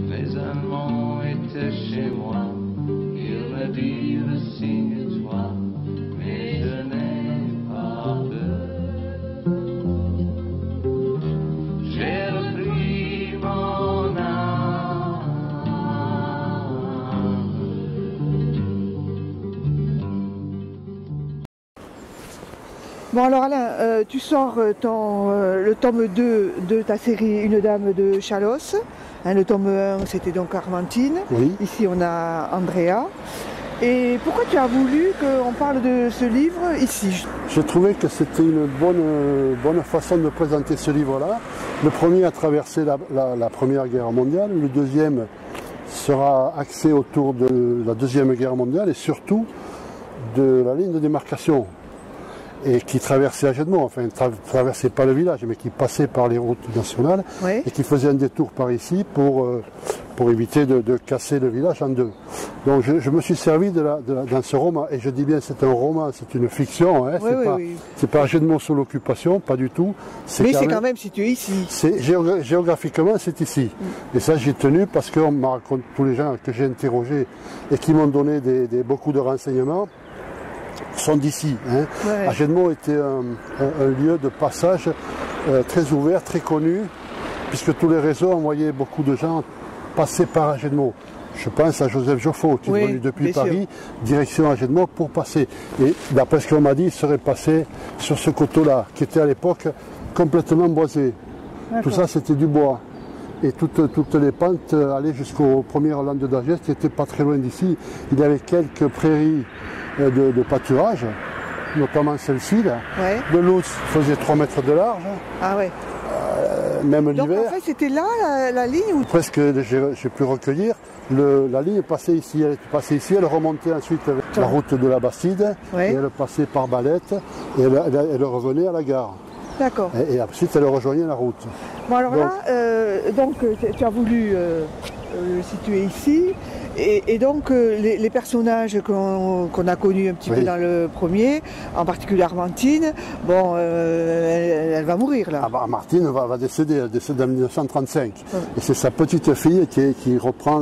Les Allemands étaient chez moi, ils me dirent signe-toi, mais je n'ai pas peur. J'ai repris mon âme. Bon alors Alain, tu sors le tome 2 de ta série Une dame de Chalosse. Le tome 1 c'était donc Armentine. Oui. Ici on a Andrea. Et pourquoi tu as voulu qu'on parle de ce livre ici? J'ai trouvé que c'était une bonne façon de présenter ce livre-là. Le premier a traversé la Première Guerre mondiale, le deuxième sera axé autour de la Deuxième Guerre mondiale et surtout de la ligne de démarcation. Et qui traversait Agenmont, enfin traversait pas le village, mais qui passait par les routes nationales, oui. Et qui faisait un détour par ici pour éviter de casser le village en deux. Donc je me suis servi dans ce roman, et je dis bien c'est un roman, c'est une fiction, hein, oui, c'est pas Agenmont sous l'occupation, pas du tout. Mais c'est quand même situé ici. Géographiquement c'est ici. Et ça j'ai tenu parce qu'on me raconte tous les gens que j'ai interrogés et qui m'ont donné beaucoup de renseignements. Sont d'ici. Hein. Ouais. Agenmont était un lieu de passage très ouvert, très connu, puisque tous les réseaux envoyaient beaucoup de gens passer par Agenmont. Je pense à Joseph Joffo, qui est venu depuis Paris, direction Agenmont pour passer. Et d'après ce qu'on m'a dit, il serait passé sur ce coteau-là, qui était à l'époque complètement boisé. Tout ça, c'était du bois. Et toutes les pentes allaient jusqu'au premier land d'Agès, qui n'était pas très loin d'ici. Il y avait quelques prairies de pâturage, notamment celle-ci. Ouais. De l'eau faisait 3 mètres de large. Ah ouais. Même l'hiver. Donc en fait c'était là la ligne où... Presque j'ai pu recueillir. La ligne passait ici, elle remontait ensuite la route de la Bastide, ouais. Et elle passait par Balette, et elle revenait à la gare. D'accord. Et ensuite elle rejoignait la route. Bon alors donc, là, tu as voulu le situer ici. Et donc les personnages qu'on a connus un petit peu dans le premier, en particulier Armentine, bon, elle va mourir là. Ah bah, Martine va décéder, elle décède en 1935. Et c'est sa petite fille qui reprend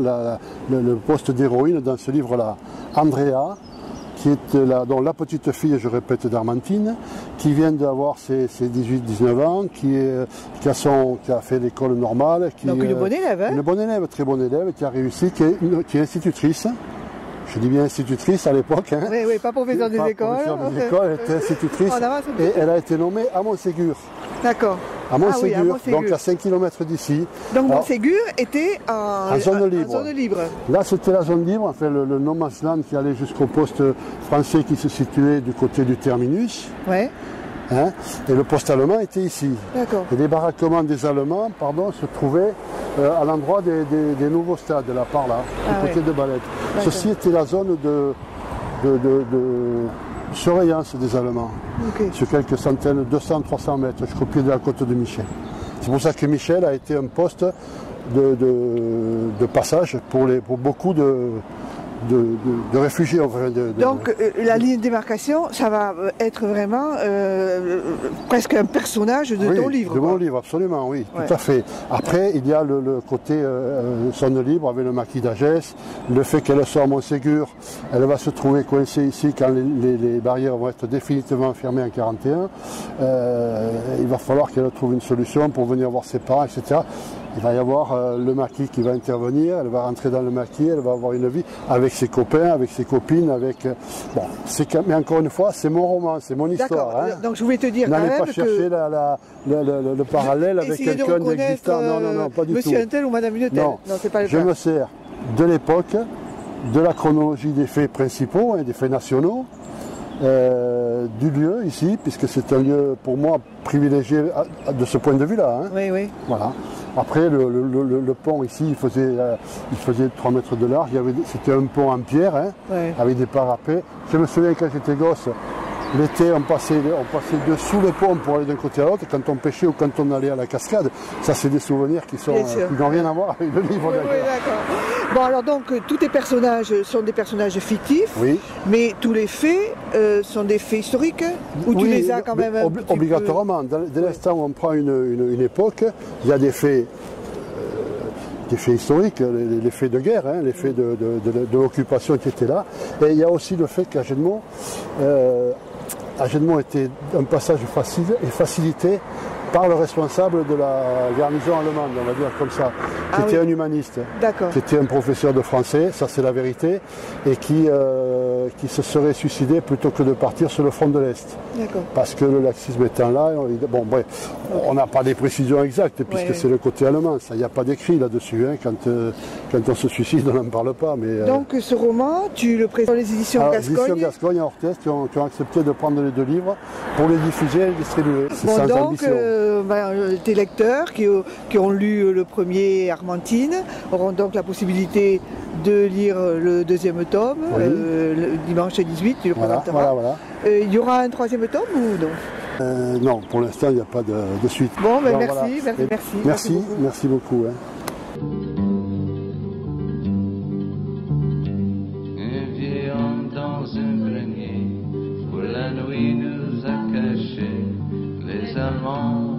le poste d'héroïne dans ce livre-là. Andrea, qui est dont la petite fille, je répète, d'Armentine, qui vient d'avoir ses 18-19 ans, qui a fait l'école normale. Donc une bonne élève, hein? Une bonne élève, très bonne élève, qui a réussi, qui est institutrice. Je dis bien institutrice à l'époque. Hein. Oui, pas professeur des écoles. Elle était institutrice et elle a été nommée à Montségur. D'accord. À Montségur, donc à 5 km d'ici. Donc Montségur était en zone libre. Là, c'était la zone libre, enfin, le no man's land qui allait jusqu'au poste français qui se situait du côté du terminus. Ouais. Hein, et le poste allemand était ici. D'accord. Et les baraquements des Allemands se trouvaient à l'endroit des nouveaux stades, là par là, du côté de Balette. Ceci était la zone de surveillance des Allemands, sur quelques centaines, 200-300 mètres, jusqu'au pied de la côte de Michel. C'est pour ça que Michel a été un poste de passage pour beaucoup de réfugiés. Donc la ligne de démarcation, ça va être vraiment presque un personnage de ton livre. De mon livre, absolument, oui, tout à fait. Après, il y a le côté zone libre avec le maquis d'Agès, le fait qu'elle soit à Montségur, elle va se trouver coincée ici quand les barrières vont être définitivement fermées en 1941. Il va falloir qu'elle trouve une solution pour venir voir ses parents, etc. Il va y avoir le maquis qui va intervenir, elle va rentrer dans le maquis, elle va avoir une vie avec ses copains, avec ses copines, avec... Bon, mais encore une fois, c'est mon roman, c'est mon histoire. Hein. Donc je voulais te dire n'allez pas chercher le parallèle avec quelqu'un d'existant. Non, pas du tout. Monsieur un tel ou madame une telle. Non, c'est pas le je cas. me sers de l'époque, de la chronologie des faits principaux, des faits nationaux, du lieu ici, puisque c'est un lieu pour moi privilégié de ce point de vue-là. Hein. Oui. Voilà. Après, le pont ici, il faisait 3 mètres de large. C'était un pont en pierre, hein, avec des parapets. Je me souviens quand j'étais gosse, l'été, on passait dessous le pont pour aller d'un côté à l'autre, quand on pêchait ou quand on allait à la cascade. Ça, c'est des souvenirs qui n'ont rien à voir avec le livre. Oui, d'accord. Bon, alors donc, tous tes personnages sont des personnages fictifs, mais tous les faits sont des faits historiques ou tu les as quand même un petit obligatoirement. Dès l'instant où on prend une époque, il y a des faits historiques, les faits de guerre, hein, les faits de l'occupation qui étaient là. Et il y a aussi le fait qu'Agenmont était un passage facile et facilité par le responsable de la garnison allemande, on va dire comme ça, qui était un humaniste, qui était un professeur de français, ça c'est la vérité, et qui se serait suicidé plutôt que de partir sur le front de l'Est. Parce que le laxisme étant là, bon bref, on n'a pas des précisions exactes, puisque c'est le côté allemand, il n'y a pas d'écrit là-dessus, hein, quand on se suicide on n'en parle pas. Mais, donc ce roman, tu le présentes dans les éditions Gascogne. Les éditions Gascogne à Orthez qui ont accepté de prendre les 2 livres pour les diffuser et les distribuer. C'est sans ambition. Tes lecteurs qui ont lu le premier Armentine auront donc la possibilité de lire le 2e tome, le dimanche 18, tu le présenteras. Voilà. Il y aura un 3e tome ou non? Non, pour l'instant il n'y a pas de suite. Bon, ben donc, merci beaucoup. Hein. Un vieil homme dans un grenier, pour la nuit nous a cachés, les Allemands